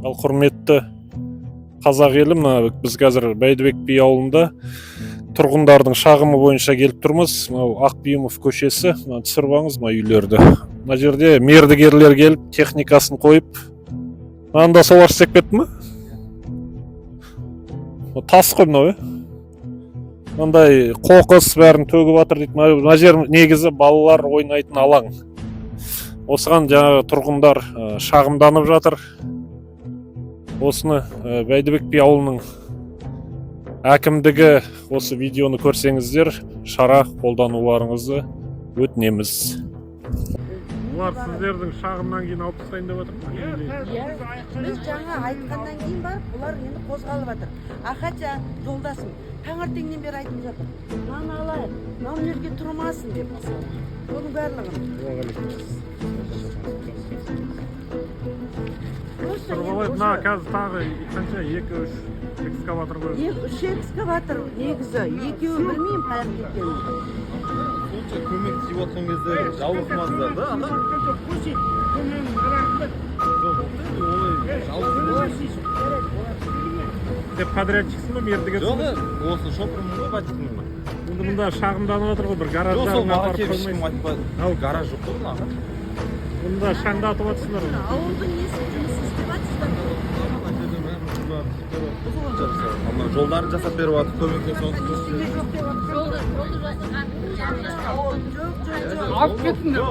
Ал құрметті қазақ елі, біз қазір Бәйдібек би ауылында тұрғындардың шағымы бойынша келіп тұрмыз. Ақбиімов көшесі, түсірбаңыз үйлерді. Мына жерде мердігерлер келіп, техникасын қойып, анда солар істеп кетті ме? Тас қой мынау, мындай қоқыс бәрін төгіп жатыр дейді. Мына жер негізі балалар ойнайтын алаң. Осыған жаңағы тұрғындар шағымданып жатыр. Осыны Бәйдібек би ауылының әкімдігі осы видеоны көрсеңіздер, шара қолдануларыңызды өтінеміз. Бұлар сіздердің шағымнан кейін алып тастайын деп жатыр ма? Біз жаңа айтқаннан кейін барып, бұлар енді қозғалып жатыр. Ахача жолдасым, таңертеңнен бері айтып жатыр. Мынаны алайық, мынау жерге тұрмасын деп. Оның барлығын. Мына қазір тағы қанша 2-3 экскаватор қойып. 3 экскаватор негізі, екеуі білмеймін қаяқ кеткенін. Сонша көмек тиіп отқан кезде жалғызмаздар да, ана? Сен подрядчиксің ба, мердігерсің ба? Жоқ, осы шопырмын ғой, батчикмін ба. Енді мұнда шағымданып жатыр ғой, бір гараждарына апарып қоймайсың. Ал гараж жоқ қой мына. Мұнда шаңдатып жатсыңдар ғой. Ауылдың несі жұмыс істеп жатсыздар. Жолдарын жасап беріп жатыр, көмекке Алып кетіңдер.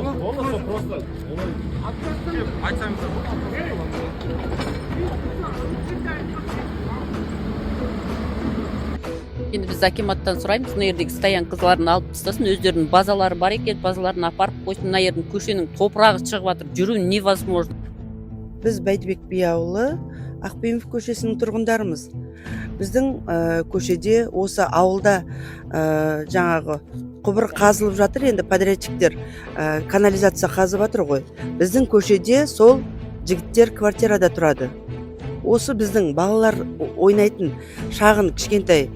Енді біз акиматтан сұраймыз, мына жердегі стоянкаларын алып тастасын, өздерінің базалары бар екен, базаларын апарып қойсын, мына жердің көшенің топырағы шығып жатыр, жүру невозможно. Біз Бәйдібек би ауылы Ақбиімов көшесінің тұрғындарымыз. Біздің көшеде осы ауылда жаңағы құбыр қазылып жатыр, енді подрядчиктер канализация қазып жатыр ғой. Біздің көшеде сол жігіттер квартирада тұрады. Осы біздің балалар ойнайтын шағын кішкентай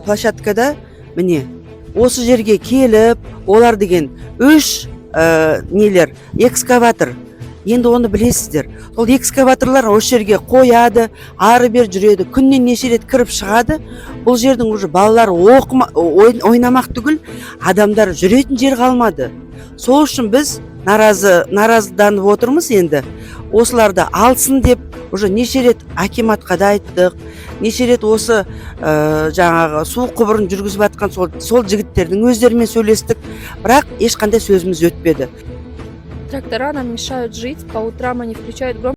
площадкада міне осы жерге келіп, олар деген 3 нелер, экскаватор. Енді оны білесіздер. Ол экскаваторлар осы жерге қояды, ары бер жүреді, күннен неше рет кіріп шығады. Бұл жердің уже балалар ойнамақ түгіл, адамдар жүретін жер қалмады. Сол үшін біз наразыданып отырмыз енді. Осыларды алсын деп, уже неше рет акиматқа да айттық, неше рет осы жаңағы су құбырын жүргізіп жатқан сол жігіттердің өздерімен сөйлестік, бірақ ешқандай сөзіміз өтпеді. Трактора нам мешают жить, по утрам они включают громкость.